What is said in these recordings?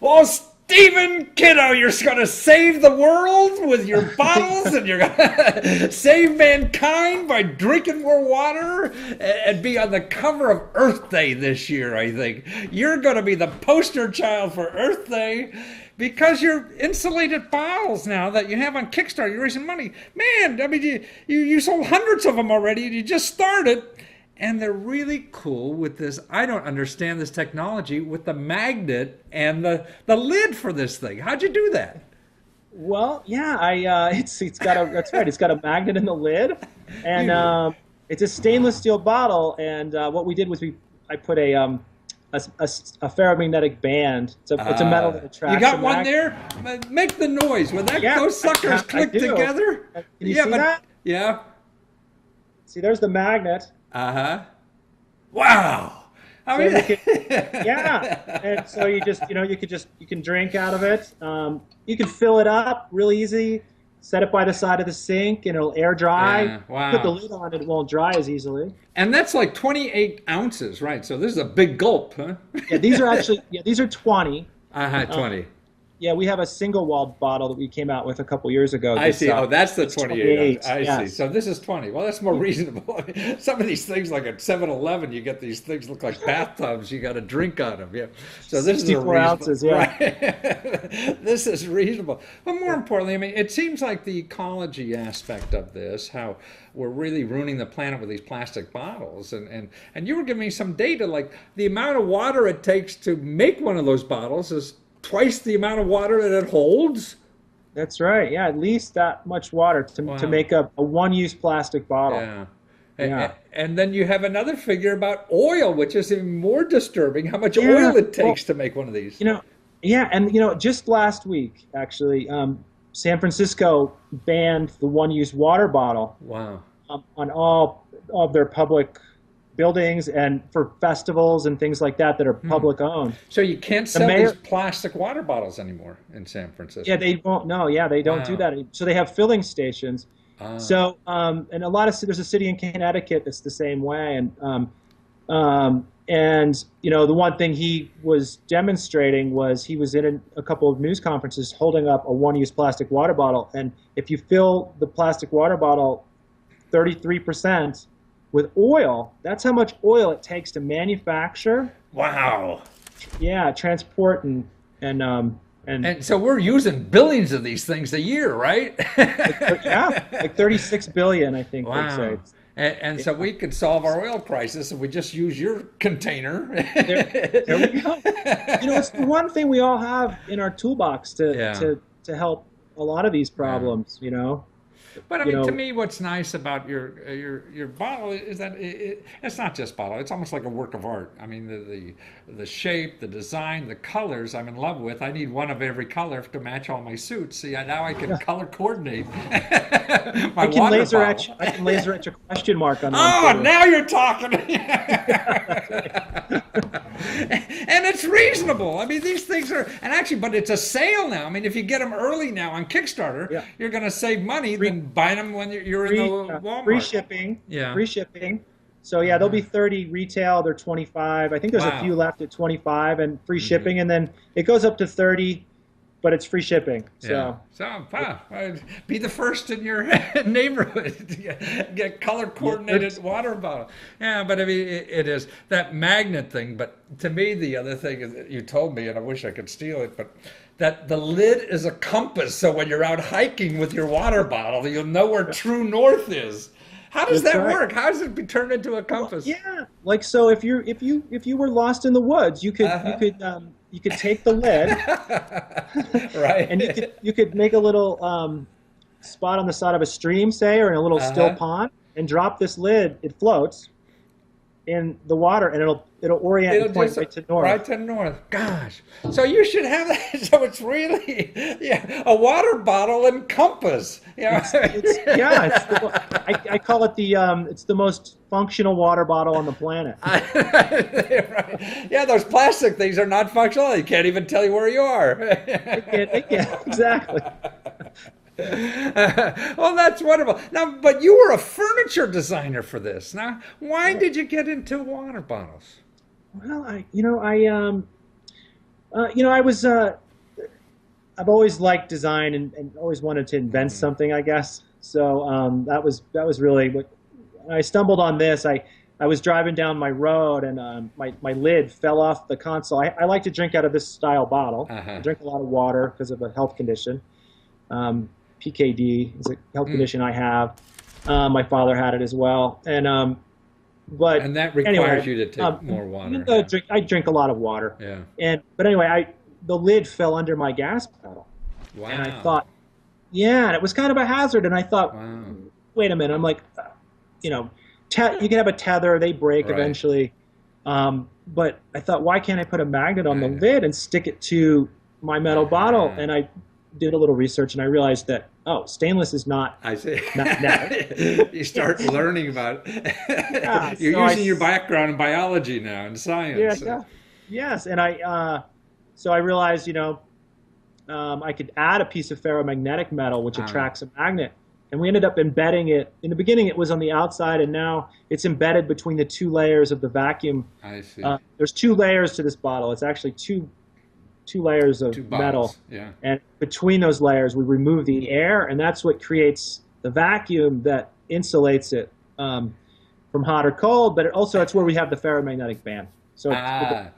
Oh, Stephen Kiddo, you're going to save the world with your bottles and you're going to save mankind by drinking more water and be on the cover of Earth Day this year, I think. You're going to be the poster child for Earth Day because you're insulated bottles now that you have on Kickstarter. You're raising money. Man, I mean, you sold hundreds of them already and you just started. And they're really cool with this. I don't understand this technology with the magnet and the lid for this thing. How'd you do that? Well, yeah, it's got a that's right. It's got a magnet in the lid, and it's a stainless steel bottle. And what we did was I put a ferromagnetic band. It's a metal that attracts. You got one there? Make the noise when those suckers click together. Can you see that? Yeah. See, there's the magnet. Wow. I mean, and so you can drink out of it. You can fill it up real easy. Set it by the side of the sink, and it'll air dry. Yeah, wow. Put the lid on, it won't dry as easily. And that's like 28 ounces, right? So this is a big gulp, huh? Yeah, these are 20. 20. Yeah, we have a single-walled bottle that we came out with a couple years ago. I see. Oh, that's the 28. I yes. see. So this is 20. Well, that's more reasonable. I mean, some of these things, like at 7-Eleven, you get these things look like bathtubs. You got to drink out of. Yeah. So this is 64 ounces. Yeah. Right? This is reasonable. But more importantly, I mean, it seems like the ecology aspect of this, how we're really ruining the planet with these plastic bottles, and you were giving me some data, like the amount of water it takes to make one of those bottles is twice the amount of water that it holds. That's right. Yeah, at least that much water to make a one-use plastic bottle. Yeah. And then you have another figure about oil, which is even more disturbing, how much oil it takes to make one of these. And just last week, actually, San Francisco banned the one-use water bottle. Wow. On all of their public buildings and for festivals and things like that are public owned. So you can't sell these plastic water bottles anymore in San Francisco. Yeah, they won't. No, yeah, they don't do that. So they have filling stations. So and there's a city in Connecticut that's the same way. And the one thing he was demonstrating was he was in a couple of news conferences holding up a one-use plastic water bottle, and if you fill the plastic water bottle 33% with oil, that's how much oil it takes to manufacture. Wow. Yeah, transport and so we're using billions of these things a year, right? like 36 billion, I think. Wow. They say. And so we could solve our oil crisis if we just use your container. There we go. It's the one thing we all have in our toolbox to help a lot of these problems. But I mean, to me, what's nice about your bottle is that it's not just bottle. It's almost like a work of art. I mean, the shape, the design, the colors I'm in love with. I need one of every color to match all my suits. See, now I can color coordinate my water bottle. I can laser etch a question mark on one. Oh, now you're talking. And it's reasonable. I mean, these things are, but it's a sale now. I mean, if you get them early now on Kickstarter, you're going to save money than buying them when you're in the Walmart. Free shipping. Yeah. Free shipping. So there'll be 30 retail. They're 25. I think there's a few left at 25 and free shipping, and then it goes up to 30. But it's free shipping. So be the first in your neighborhood to get color coordinated water bottle. Yeah, but I mean, it is that magnet thing. But to me, the other thing is that you told me, and I wish I could steal it, but that the lid is a compass. So when you're out hiking with your water bottle, you'll know where true north is. How does that work? How does it be turned into a compass? Well, like so, if you were lost in the woods, you could take the lid, right? And you could make a little spot on the side of a stream, say, or in a little still pond, and drop this lid. It floats in the water, and it'll orient and point right to north. Right to north. Gosh, so you should have that. So it's really a water bottle and compass. I call it it's the most functional water bottle on the planet. Right. Yeah, those plastic things are not functional. They can't even tell you where you are. They can't. Exactly. Well, that's wonderful. Now, but you were a furniture designer for this. Now, why did you get into water bottles? Well, I was. I've always liked design and always wanted to invent something, I guess. So that was really what when I stumbled on this. I was driving down my road and my lid fell off the console. I like to drink out of this style bottle. I drink a lot of water because of a health condition. PKD is a health condition I have. My father had it as well, and that requires anyway, you to take more water. I drink a lot of water. Yeah. But anyway, the lid fell under my gas pedal, Wow. and I thought, yeah, and it was kind of a hazard. And I thought, Wow. wait a minute, I'm like, you can have a tether, they break Right. eventually. But I thought, why can't I put a magnet on the lid and stick it to my metal bottle? And I did a little research and I realized that, stainless is not. I see. Not You start learning about it. You're using your background in biology now and science. Yeah. Yes. And so I realized, I could add a piece of ferromagnetic metal, which attracts a magnet. And we ended up embedding it. In the beginning, it was on the outside, and now it's embedded between the two layers of the vacuum. I see. There's two layers to this bottle. It's actually two layers of metal. Yeah. And between those layers, we remove the air, and that's what creates the vacuum that insulates it from hot or cold. But it's where we have the ferromagnetic band. So I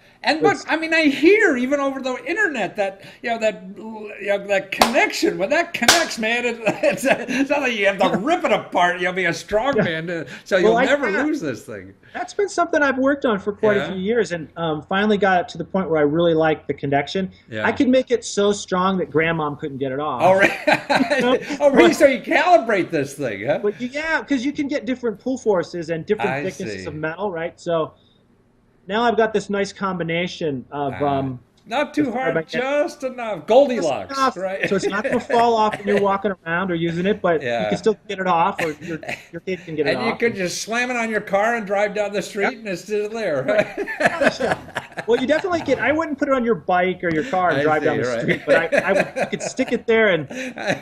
hear even over the internet that that connection. When that connects, man, it's not like you have to rip it apart. You'll be a strong man, so you'll never lose this thing. That's been something I've worked on for quite a few years, and finally got it to the point where I really like the connection. I could make it so strong that Grandmom couldn't get it off. Oh, right. Oh, really? So you calibrate this thing, huh? But because you can get different pull forces and different thicknesses of metal, right? So now I've got this nice combination of not too hard, just enough. Goldilocks, right? So it's not going to fall off when you're walking around or using it, but you can still get it off, or your kid can get it off. And you could just slam it on your car and drive down the street, and it's still there, right? Well, you definitely can. I wouldn't put it on your bike or your car and drive down the street, but you could stick it there and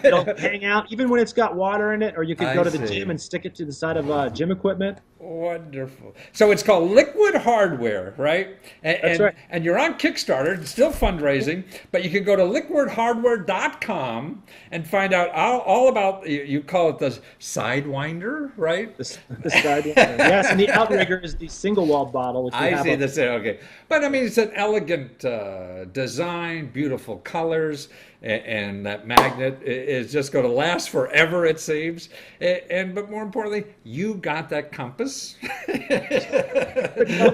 it'll hang out, even when it's got water in it, or you could go to the gym and stick it to the side of gym equipment. Wonderful. So it's called Liquid Hardware, right? That's right. And you're on Kickstarter. It's still fundraising, but you can go to liquidhardware.com and find out all about, you call it the Sidewinder, right? The Sidewinder. Yes, and the Outrigger is the single-walled bottle. Which I see. That's it. Okay. But I mean, it's an elegant design, beautiful colors, and that magnet is just going to last forever, it seems. But more importantly, you got that compass.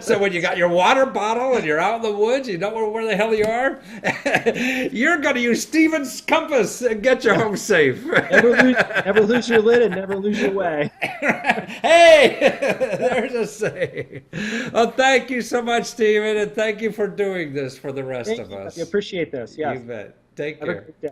So when you got your water bottle and you're out in the woods, you know where the hell you are, you're going to use Steven's compass and get you home safe. Never lose your lid and never lose your way. Hey, there's a saying. Well, thank you so much, Steven, and thank you for doing this for the rest of us. I appreciate this. Yes. You bet. Take Have a care. great day.